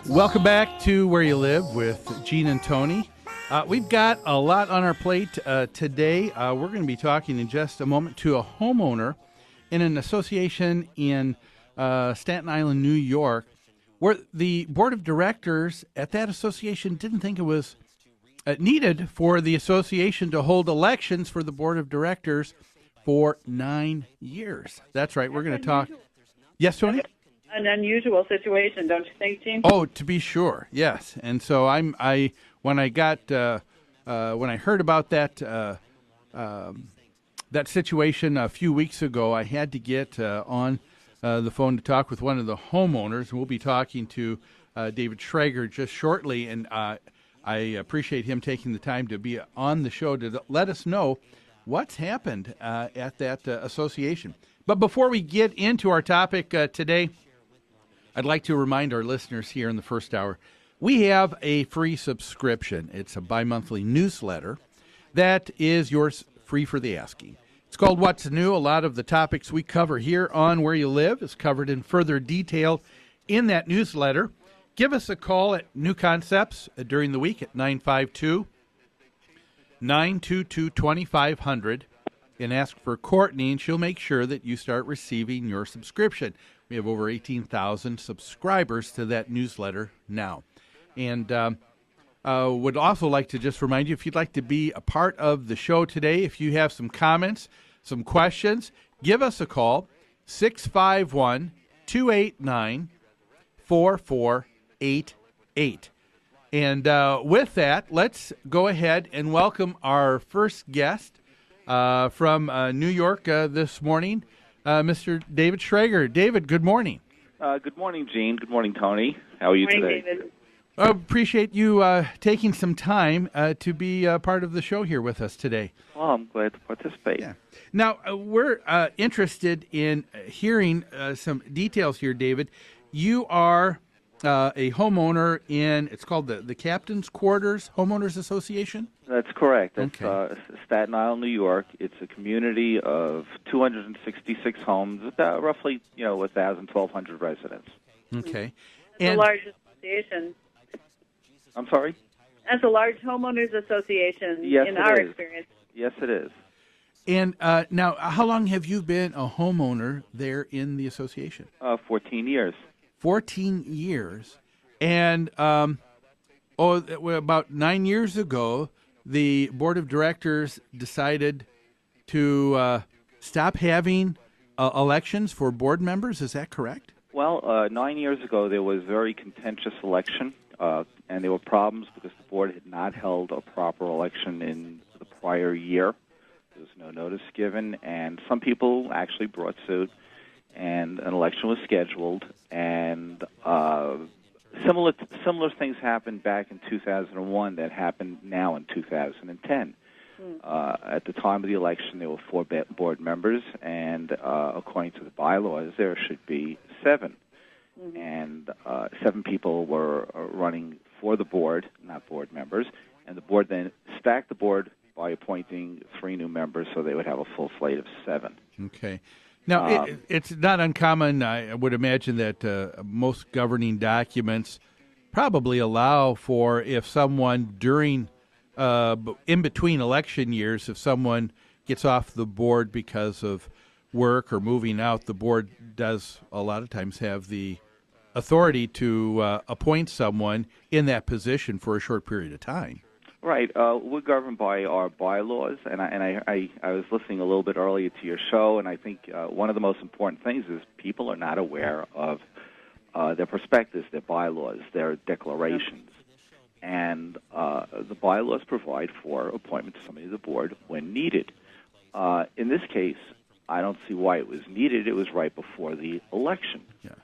Welcome back to Where You Live with Gene and Tony. We've got a lot on our plate today. We're going to be talking in just a moment to a homeowner in an association in Staten Island, New York, where the board of directors at that association didn't think it was needed for the association to hold elections for the board of directors for 9 years. That's right. We're going to talk. Yes, Tony? An unusual situation, don't you think, Gene? Oh, to be sure, yes. And so when I heard about that that situation a few weeks ago, I had to get on the phone to talk with one of the homeowners. We'll be talking to David Schrager just shortly, and I appreciate him taking the time to be on the show to let us know what's happened at that association. But before we get into our topic today, I'd like to remind our listeners here in the first hour, we have a free subscription. It's a bi-monthly newsletter that is yours free for the asking. It's called What's New. A lot of the topics we cover here on Where You Live is covered in further detail in that newsletter. Give us a call at New Concepts during the week at 952-922-2500 and ask for Courtney, and she'll make sure that you start receiving your subscription. We have over 18,000 subscribers to that newsletter now. And would also like to just remind you, if you'd like to be a part of the show today, if you have some comments, some questions, give us a call, 651-289-4488. And with that, let's go ahead and welcome our first guest from New York this morning, Mr. David Schrager. David, good morning. Good morning, Gene. Good morning, Tony. How are you today? David. I appreciate you taking some time to be part of the show here with us today. Well, I'm glad to participate. Yeah. Now, we're interested in hearing some details here, David. You are a homeowner in, it's called the Captain's Quarters Homeowners Association? That's correct. That's Okay. Staten Island, New York. It's a community of 266 homes, about roughly 1,000, 1,200 residents. Okay. It's a large association. I'm sorry? That's a large homeowners association Yes, in it our is. experience. Yes, it is. And now, how long have you been a homeowner there in the association? 14 years. 14 years. And about 9 years ago, the board of directors decided to stop having elections for board members. Is that correct? Well, 9 years ago, there was a very contentious election, and there were problems because the board had not held a proper election in the prior year. There was no notice given, and some people actually brought suit, and an election was scheduled, and similar things happened back in 2001 that happened now in 2010. At the time of the election, there were 4 board members, and according to the bylaws, there should be 7. Mm-hmm. And 7 people were running for the board, not board members, and the board then stacked the board by appointing 3 new members, so they would have a full slate of 7. Okay. Now, it's not uncommon, I would imagine, that most governing documents probably allow for if someone during, in between election years, if someone gets off the board because of work or moving out, the board does a lot of times have the authority to appoint someone in that position for a short period of time. Right. We're governed by our bylaws, and I was listening a little bit earlier to your show, and I think one of the most important things is people are not aware of their prospectus, their bylaws, their declarations. And the bylaws provide for appointment to somebody to the board when needed. In this case, I don't see why it was needed. It was right before the election. Yeah.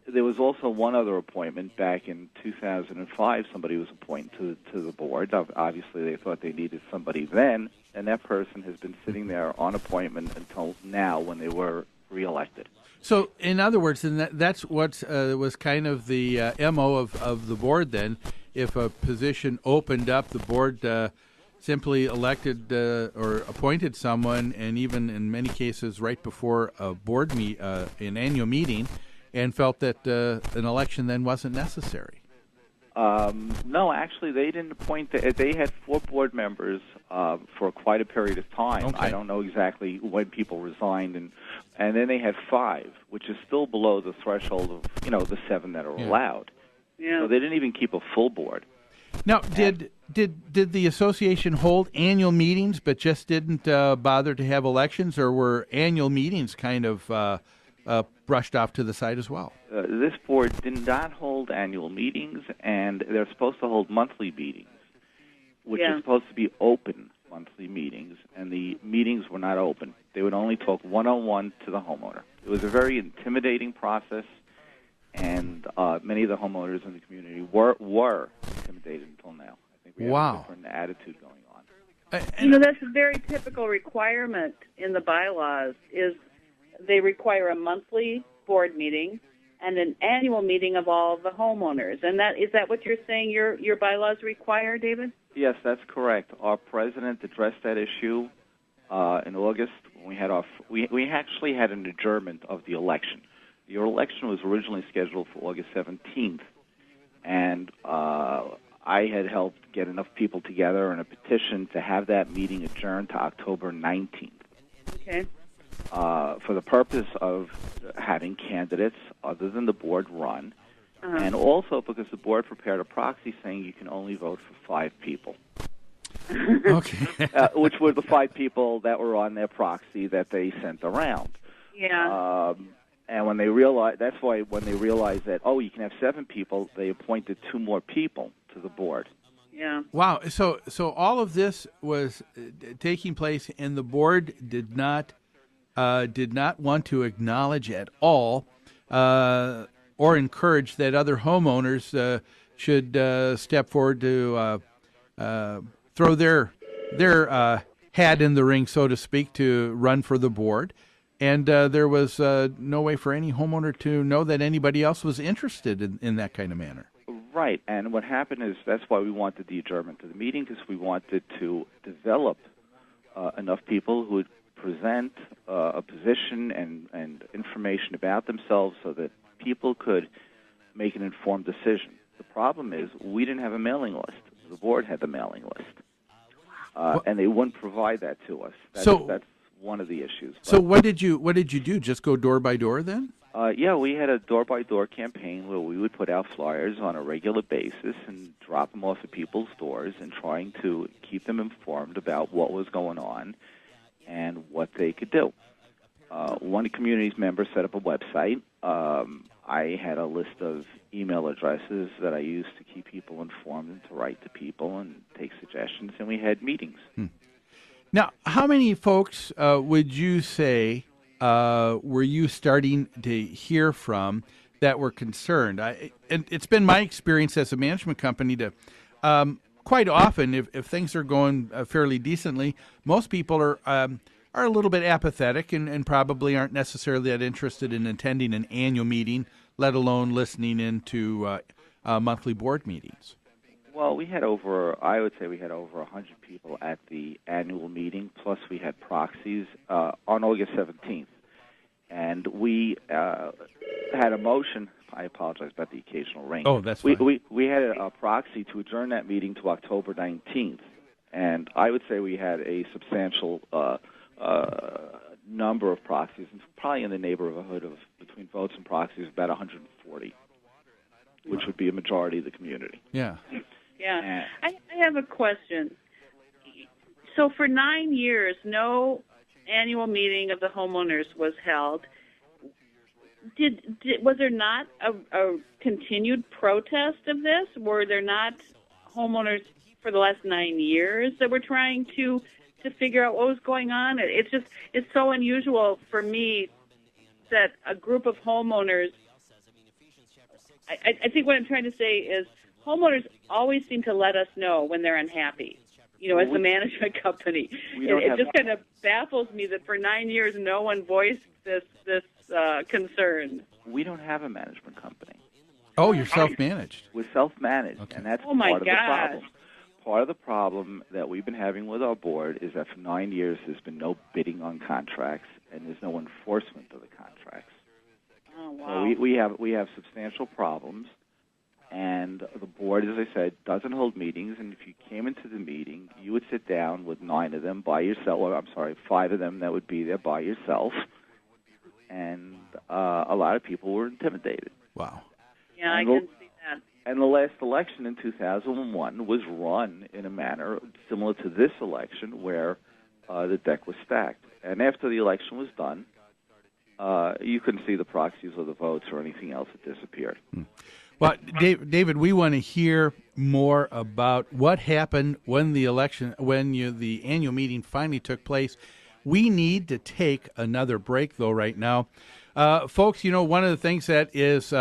There was also one other appointment back in 2005. Somebody was appointed to the board. Obviously, they thought they needed somebody then, and that person has been sitting there on appointment until now when they were reelected. So, in other words, then that's what was kind of the MO of the board then. If a position opened up, the board simply elected or appointed someone, and even in many cases right before a board an annual meeting, and felt that an election then wasn't necessary. No, actually, they didn't appoint. They had 4 board members for quite a period of time. Okay. I don't know exactly when people resigned, and then they had 5, which is still below the threshold of the 7 that are allowed. Yeah. So they didn't even keep a full board. Now, did the association hold annual meetings, but just didn't bother to have elections, or were annual meetings kind of brushed off to the side as well? This board did not hold annual meetings, and they're supposed to hold monthly meetings, which are supposed to be open monthly meetings, and the meetings were not open. They would only talk one-on-one to the homeowner. It was a very intimidating process, and many of the homeowners in the community were intimidated until now. I think we have a different attitude going on. That's a very typical requirement in the bylaws is they require a monthly board meeting and an annual meeting of all the homeowners. And is that what you're saying your bylaws require, David? Yes, that's correct. Our president addressed that issue in August when we actually had an adjournment of the election. The election was originally scheduled for August 17th, and I had helped get enough people together in a petition to have that meeting adjourned to October 19th. Okay. For the purpose of having candidates other than the board run, and also because the board prepared a proxy saying you can only vote for 5 people. Okay. Which were the 5 people that were on their proxy that they sent around. Yeah. And when they realized, that's why when they realized that, you can have 7 people, they appointed 2 more people to the board. Yeah. Wow. So all of this was taking place, and the board did not want to acknowledge at all or encourage that other homeowners should step forward to throw their hat in the ring, so to speak, to run for the board. And there was no way for any homeowner to know that anybody else was interested in that kind of manner. Right. And what happened is that's why we wanted the adjournment to the meeting, because we wanted to develop enough people who would present a position and information about themselves so that people could make an informed decision. The problem is we didn't have a mailing list. The board had the mailing list, and they wouldn't provide that to us. That's one of the issues. So what did you do? Just go door by door then? Yeah, we had a door-by-door campaign where we would put out flyers on a regular basis and drop them off at people's doors and trying to keep them informed about what was going on and what they could do. One community's member set up a website. I had a list of email addresses that I used to keep people informed and to write to people and take suggestions, and we had meetings. Now, how many folks would you say were you starting to hear from that were concerned? And it's been my experience as a management company to quite often, if things are going fairly decently, most people are a little bit apathetic and probably aren't necessarily that interested in attending an annual meeting, let alone listening into monthly board meetings. Well, I would say we had over 100 people at the annual meeting, plus we had proxies on August 17th. And we had a motion. I apologize about the occasional rain. Oh, that's fine. We had a proxy to adjourn that meeting to October 19th. And I would say we had a substantial number of proxies, probably in the neighborhood of, between votes and proxies, about 140, which would be a majority of the community. Yeah. Yeah. I have a question. So for 9 years, no annual meeting of the homeowners was held. Was there not a continued protest of this? Were there not homeowners for the last 9 years that were trying to figure out what was going on? It's so unusual for me that a group of homeowners, I think what I'm trying to say is homeowners always seem to let us know when they're unhappy, as a management company. It just kind of baffles me that for 9 years no one voiced this concern. We don't have a management company. Oh, you're self-managed. We're self-managed, Okay. and that's Oh, my part of the gosh. problem. Part of the problem that we've been having with our board is that for 9 years there's been no bidding on contracts, and there's no enforcement of the contracts. Oh, Oh, wow. So we have substantial problems, and the board, as I said, doesn't hold meetings. And if you came into the meeting, you would sit down with 9 of them by yourself. Or I'm sorry, 5 of them that would be there by yourself, and a lot of people were intimidated. Wow. Yeah, I can see that. And the last election in 2001 was run in a manner similar to this election, where the deck was stacked. And after the election was done, you couldn't see the proxies or the votes or anything else. It disappeared. Well, David, we want to hear more about what happened when the election, the annual meeting finally took place. We need to take another break, though, right now. Folks, one of the things that is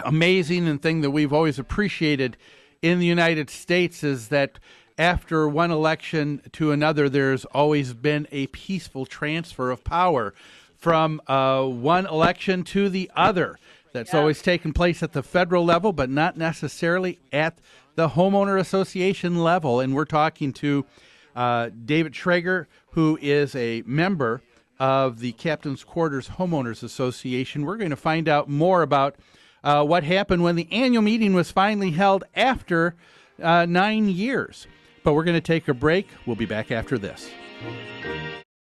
amazing and thing that we've always appreciated in the United States is that after one election to another, there's always been a peaceful transfer of power from one election to the other. That's always taken place at the federal level, but not necessarily at the homeowner association level. And we're talking to David Schrager, who is a member of the Captain's Quarters Homeowners Association. We're going to find out more about what happened when the annual meeting was finally held after 9 years. But we're going to take a break. We'll be back after this.